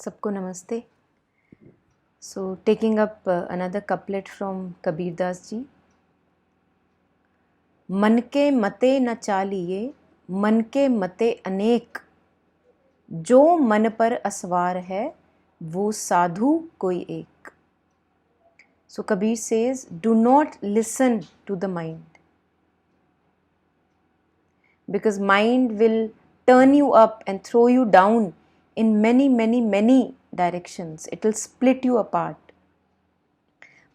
सबको नमस्ते. So taking up another couplet from Kabir Das ji. मन के मते न चालिए, मन के मते अनेक, जो मन पर असवार है वो साधु कोई एक. So Kabir says, do not listen to the mind, because mind will turn you up and throw you down in many directions. It will split you apart.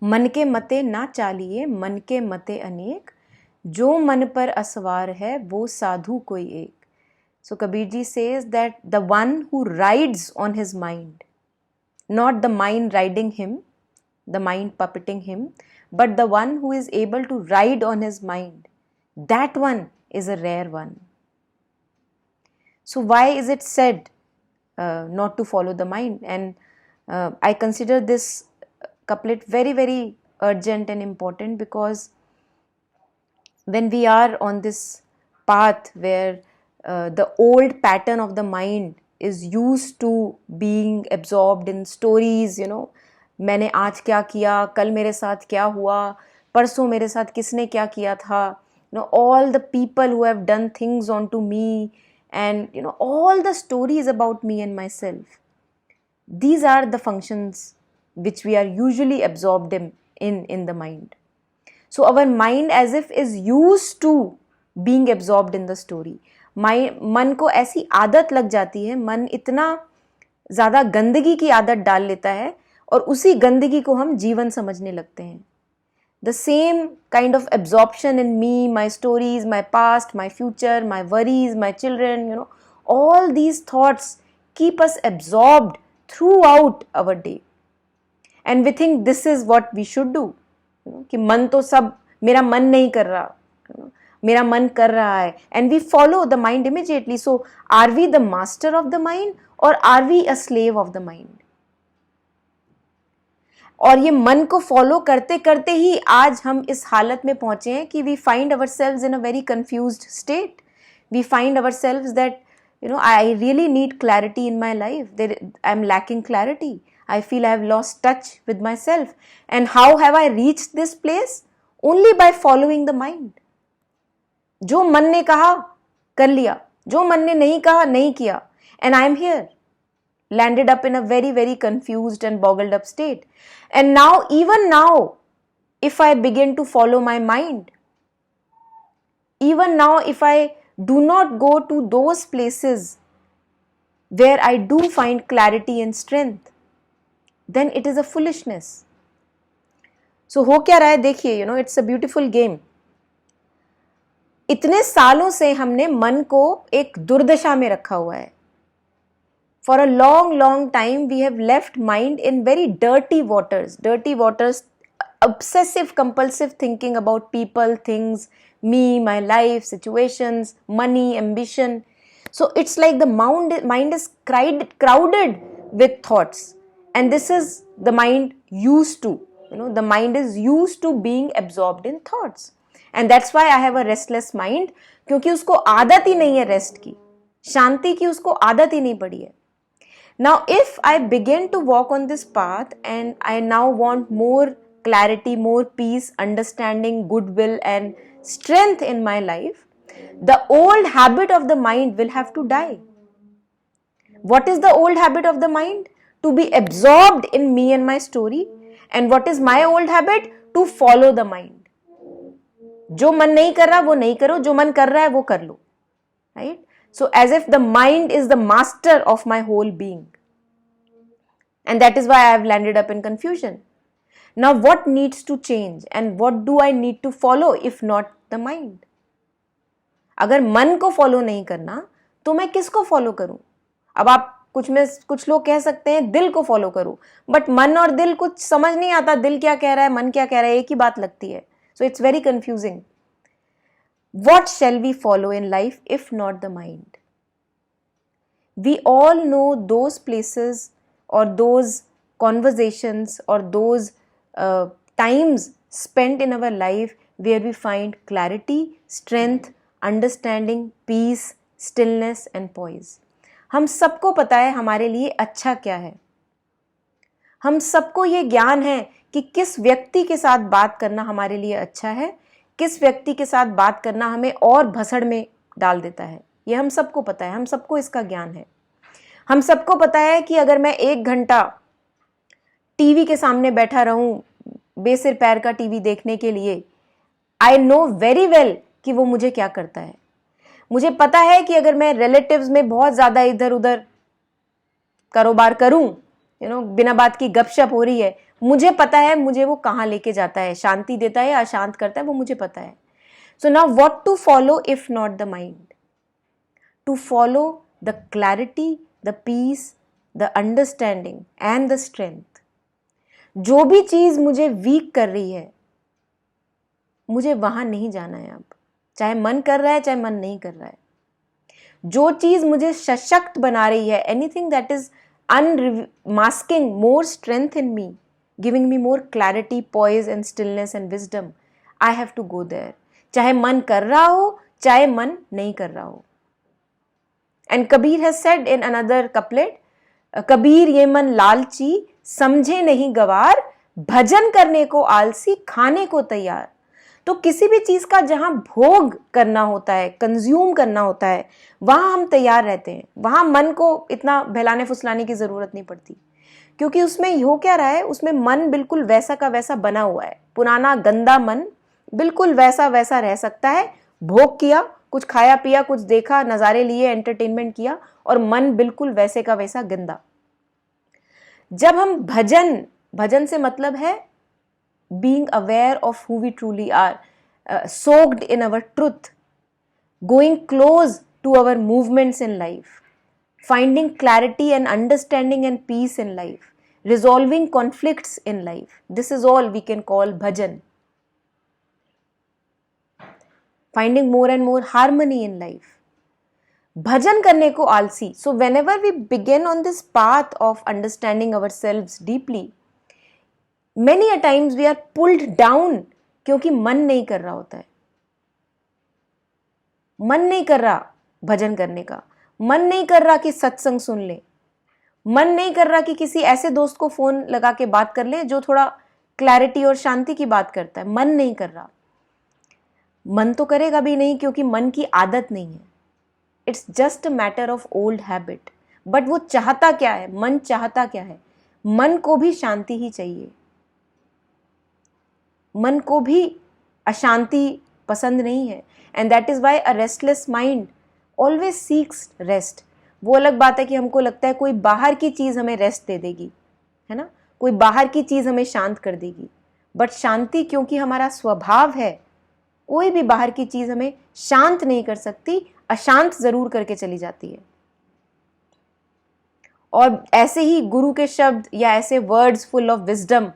मन के मते ना चालिए, मन के मते अनेक, जो मन पर असवार है वो साधु कोई एक. So Kabir ji says that the one who rides on his mind, not the mind riding him, the mind puppeting him, but the one who is able to ride on his mind, that one is a rare one. So why is it said not to follow the mind? And I consider this couplet very urgent and important, because when we are on this path where the old pattern of the mind is used to being absorbed in stories, मैंने आज क्या किया, कल मेरे साथ क्या हुआ, परसों मेरे साथ किसने क्या किया था, all the people who have done things onto me, and all the stories about me and myself. These are the functions which we are usually absorbed in the mind. So our mind as if is used to being absorbed in the story. मन को ऐसी आदत लग जाती है, मन इतना ज़्यादा गंदगी की आदत डाल लेता है और उसी गंदगी को हम जीवन समझने लगते हैं. The same kind of absorption in me, my stories, my past, my future, my worries, my children, all these thoughts keep us absorbed throughout our day. And we think this is what we should do. कि मन तो सब, मेरा मन नहीं कर रहा, मेरा मन कर रहा है, and we follow the mind immediately. So are we the master of the mind or are we a slave of the mind? और ये मन को फॉलो करते करते ही आज हम इस हालत में पहुंचे हैं कि we find ourselves in a very confused state. We find ourselves that I really need clarity in my life. I'm lacking clarity. I feel I have lost touch with myself. And how have I reached this place? Only by following the mind. जो मन ने कहा कर लिया, जो मन ने नहीं कहा नहीं किया. And I am here, landed up in a very confused and boggled up state. And now, even now, if I begin to follow my mind, even now if I do not go to those places where I do find clarity and strength, then it is a foolishness. So हो क्या रहा है देखिए, it's a beautiful game. इतने सालों से हमने मन को एक दुर्दशा में रखा हुआ है. For a long time we have left mind in very dirty waters, obsessive compulsive thinking about people, things, me, my life, situations, money, ambition. So it's like the mind is crowded with thoughts, and this is the mind used to, the mind is used to being absorbed in thoughts, and that's why I have a restless mind, क्योंकि उसको आदत ही नहीं है rest की, शांति की उसको आदत ही नहीं पड़ी है. Now if I begin to walk on this path and I now want more clarity, more peace, understanding, goodwill and strength in my life, the old habit of the mind will have to die. What is the old habit of the mind? To be absorbed in me and my story. And what is my old habit? To follow the mind. जो मन नहीं कर रहा वो नहीं करो, जो मन कर रहा है वो कर लो. Right? So as if the mind is the master of my whole being. And that is why I have landed up in confusion. Now what needs to change and what do I need to follow if not the mind? अगर मन को follow नहीं करना तो मैं किसको follow करूं? अब आप कुछ लोग कह सकते हैं दिल को फॉलो करो, बट मन और दिल कुछ समझ नहीं आता, दिल क्या कह रहा है, मन क्या कह रहा है, एक ही बात लगती है. So it's very confusing. What shall we follow in life if not the mind? We all know those places or those conversations or those times spent in our life where we find clarity, strength, understanding, peace, stillness and poise. हम सबको पता है हमारे लिए अच्छा क्या है। हम सबको ये ज्ञान है कि किस व्यक्ति के साथ बात करना हमारे लिए अच्छा है, किस व्यक्ति के साथ बात करना हमें और भसड़ में डाल देता है। ये हम सबको पता है, हम सबको इसका ज्ञान है। हम सबको पता है कि अगर मैं 1 घंटा टीवी के सामने बैठा रहूं बेसिर पैर का टीवी देखने के लिए, आई नो वेरी वेल कि वो मुझे क्या करता है। मुझे पता है कि अगर मैं रिलेटिव्स में बहुत ज़्यादा इधर उधर कारोबार करूं, बिना बात की गपशप हो रही है, मुझे पता है मुझे वो कहाँ लेके जाता है, शांति देता है या अशांत करता है, वो मुझे पता है। So now what to follow if not the mind? To follow the clarity, the peace, the understanding and the strength. जो भी चीज मुझे वीक कर रही है, मुझे वहां नहीं जाना है अब, चाहे मन कर रहा है चाहे मन नहीं कर रहा है। जो चीज मुझे सशक्त बना रही है, anything that is unmasking more strength in me, giving me more clarity, poise and stillness and wisdom, I have to go there, चाहे मन कर रहा हो चाहे मन नहीं कर रहा हो। And Kabir has said in another couplet, Kabir ये मन लालची समझे नहीं गवार, भजन करने को आलसी खाने को तैयार। तो किसी भी चीज का जहां भोग करना होता है, कंज्यूम करना होता है, वहां हम तैयार रहते हैं। वहां मन को इतना बहलाने फुसलाने की जरूरत नहीं पड़ती, क्योंकि उसमें हो क्या रहा है, उसमें मन बिल्कुल वैसा का वैसा बना हुआ है। पुराना गंदा मन बिल्कुल वैसा वैसा रह सकता है। भोग किया, कुछ खाया पिया, कुछ देखा, नजारे लिए, एंटरटेनमेंट किया, और मन बिल्कुल वैसे का वैसा गंदा। जब हम भजन से मतलब है being aware of who we truly are, soaked in our truth, going close to our movements in life, finding clarity and understanding and peace in life, resolving conflicts in life. This is all we can call bhajan. Finding more and more harmony in life. Bhajan karne ko alsi. So whenever we begin on this path of understanding ourselves deeply, many a times we are pulled down क्योंकि मन नहीं कर रहा होता है। मन नहीं कर रहा भजन करने का, मन नहीं कर रहा कि सत्संग सुन ले, मन नहीं कर रहा कि किसी ऐसे दोस्त को फोन लगा के बात कर ले जो थोड़ा क्लैरिटी और शांति की बात करता है। मन नहीं कर रहा। मन तो करेगा भी नहीं क्योंकि मन की आदत नहीं है। It's just a matter of old habit. But वो चाहता क्या है? मन चाहता क्या है? मन को भी शांति ही चाहिए। मन को भी अशांति पसंद नहीं है। And that is why a restless mind always seeks rest. वो अलग बात है कि हमको लगता है कोई बाहर की चीज हमें रेस्ट दे देगी, है ना, कोई बाहर की चीज हमें शांत कर देगी। बट शांति क्योंकि हमारा स्वभाव है, कोई भी बाहर की चीज हमें शांत नहीं कर सकती, अशांत जरूर करके चली जाती है। और ऐसे ही गुरु के शब्द या ऐसे वर्ड्स फुल ऑफ विजडम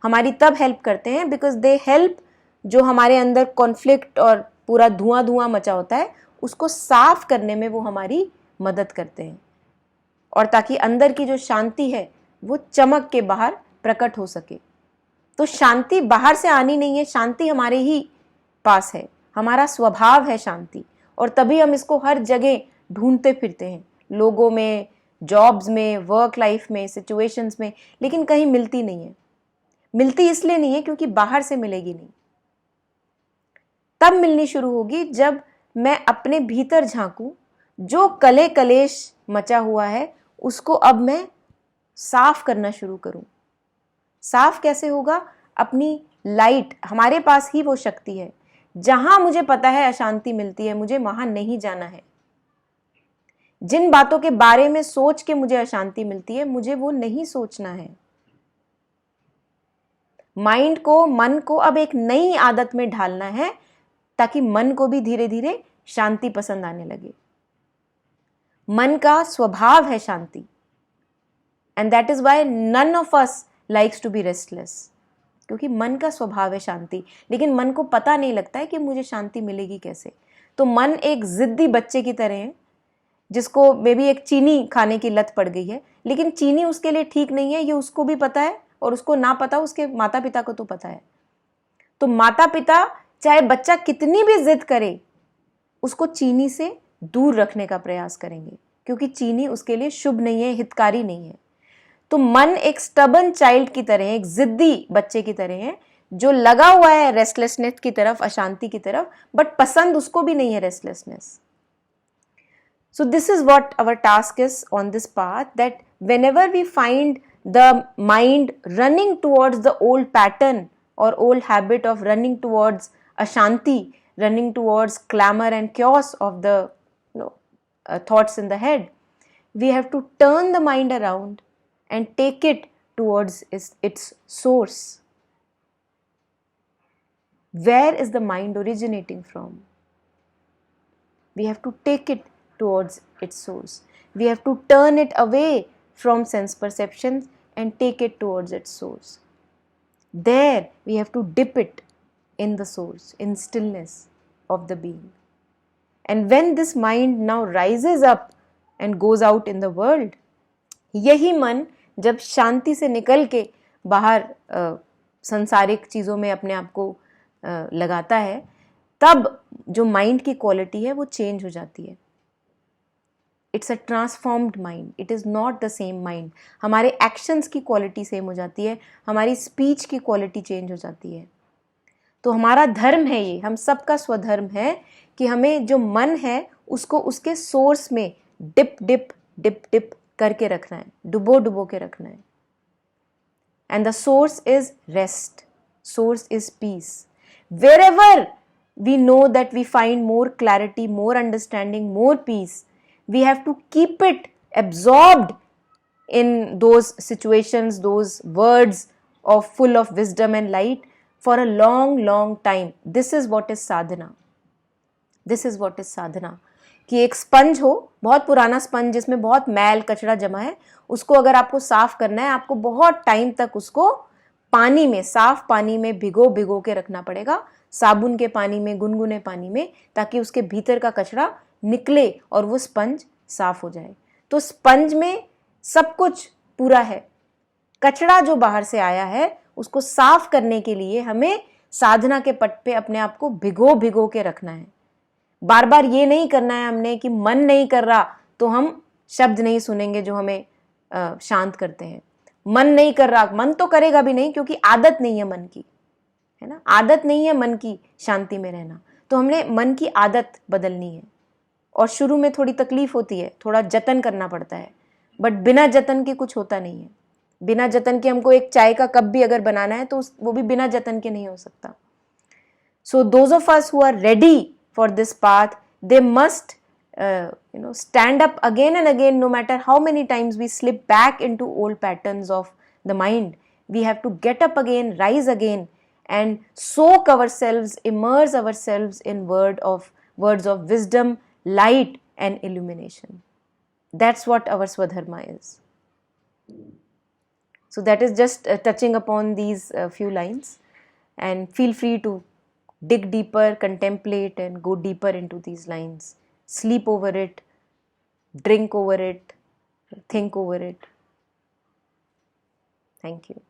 हमारी तब हेल्प करते हैं बिकॉज दे हेल्प जो हमारे अंदर कॉन्फ्लिक्ट और पूरा धुआं धुआं मचा होता है उसको साफ करने में वो हमारी मदद करते हैं, और ताकि अंदर की जो शांति है वो चमक के बाहर प्रकट हो सके। तो शांति बाहर से आनी नहीं है, शांति हमारे ही पास है, हमारा स्वभाव है शांति। और तभी हम इसको हर जगह ढूंढते फिरते हैं, लोगों में, जॉब्स में, वर्क लाइफ में, सिचुएशंस में, लेकिन कहीं मिलती नहीं है। मिलती इसलिए नहीं है क्योंकि बाहर से मिलेगी नहीं। तब मिलनी शुरू होगी जब मैं अपने भीतर झांकूं, जो कले कलेश मचा हुआ है उसको अब मैं साफ करना शुरू करूं। साफ कैसे होगा? अपनी लाइट, हमारे पास ही वो शक्ति है। जहां मुझे पता है अशांति मिलती है, मुझे वहां नहीं जाना है। जिन बातों के बारे में सोच के मुझे अशांति मिलती है, मुझे वो नहीं सोचना है। माइंड को, मन को अब एक नई आदत में ढालना है ताकि मन को भी धीरे धीरे शांति पसंद आने लगे। मन का स्वभाव है शांति, and that is why none of us likes to be restless, क्योंकि मन का स्वभाव है शांति। लेकिन मन को पता नहीं लगता है कि मुझे शांति मिलेगी कैसे। तो मन एक जिद्दी बच्चे की तरह है जिसको मे बी एक चीनी खाने की लत पड़ गई है, लेकिन चीनी उसके लिए ठीक नहीं है, ये उसको भी पता है, और उसको ना पता उसके माता पिता को तो पता है। तो माता पिता चाहे बच्चा कितनी भी जिद करे, उसको चीनी से दूर रखने का प्रयास करेंगे, क्योंकि चीनी उसके लिए शुभ नहीं है, हितकारी नहीं है। तो मन एक स्टबन चाइल्ड की तरह है, एक जिद्दी बच्चे की तरह है, जो लगा हुआ है रेस्टलेसनेस की तरफ, अशांति की तरफ, बट पसंद उसको भी नहीं है restlessness. So this is what our task is on this path, that whenever we find the mind running towards the old pattern or old habit of running towards ashanti, running towards clamor and chaos of the thoughts in the head, we have to turn the mind around and take it towards its source. Where is the mind originating from? We have to take it towards its source. We have to turn it away from sense perceptions and take it towards its source. There we have to dip it in the source, in stillness of the being. And when this mind now rises up and goes out in the world, यही मन जब शांति से निकल के बाहर संसारिक चीज़ों में अपने आप को लगाता है, तब जो माइंड की क्वालिटी है वो चेंज हो जाती है. It's a transformed mind, it is not the same mind. हमारे एक्शंस की क्वालिटी सेम हो जाती है, हमारी स्पीच की क्वालिटी चेंज हो जाती है. तो हमारा धर्म है ये, हम सबका स्वधर्म है कि हमें जो मन है उसको उसके सोर्स में डिप डिप डिप डिप करके रखना है, डुबो डुबो के रखना है. And the source is rest, source is peace. Wherever we know that we find more clarity, more understanding, more peace, we have to keep it absorbed in those situations, those words of full of wisdom and light for a long, long time. This is what is sadhana. This is what is sadhana. कि एक sponge हो, बहुत पुराना sponge जिसमें बहुत मैल कचरा जमा है, उसको अगर आपको साफ करना है, आपको बहुत टाइम तक उसको पानी में, साफ पानी में भिगो भिगो के रखना पड़ेगा, साबुन के पानी में, गुनगुने पानी में, ताकि उसके भीतर का कचरा निकले और वो स्पंज साफ हो जाए. तो स्पंज में सब कुछ पूरा है, कचरा जो बाहर से आया है उसको साफ करने के लिए हमें साधना के पट पे अपने आप को भिगो भिगो के रखना है. बार बार ये नहीं करना है हमने कि मन नहीं कर रहा तो हम शब्द नहीं सुनेंगे जो हमें शांत करते हैं. मन नहीं कर रहा, मन तो करेगा भी नहीं, क्योंकि आदत नहीं है मन की, है ना, आदत नहीं है मन की शांति में रहना. तो हमने मन की आदत बदलनी है. और शुरू में थोड़ी तकलीफ होती है, थोड़ा जतन करना पड़ता है, बट बिना जतन के कुछ होता नहीं है. बिना जतन के हमको एक चाय का कप भी अगर बनाना है तो वो भी बिना जतन के नहीं हो सकता. So those of us who are ready for this path, they must stand up again and again, no matter how many times we slip back into old patterns of the mind. We have to get up again, rise again, and soak ourselves, immerse ourselves in words of wisdom, light and illumination. That's what our Swadharma is. So that is just touching upon these few lines, and feel free to dig deeper, contemplate and go deeper into these lines. Sleep over it, drink over it, think over it. Thank you.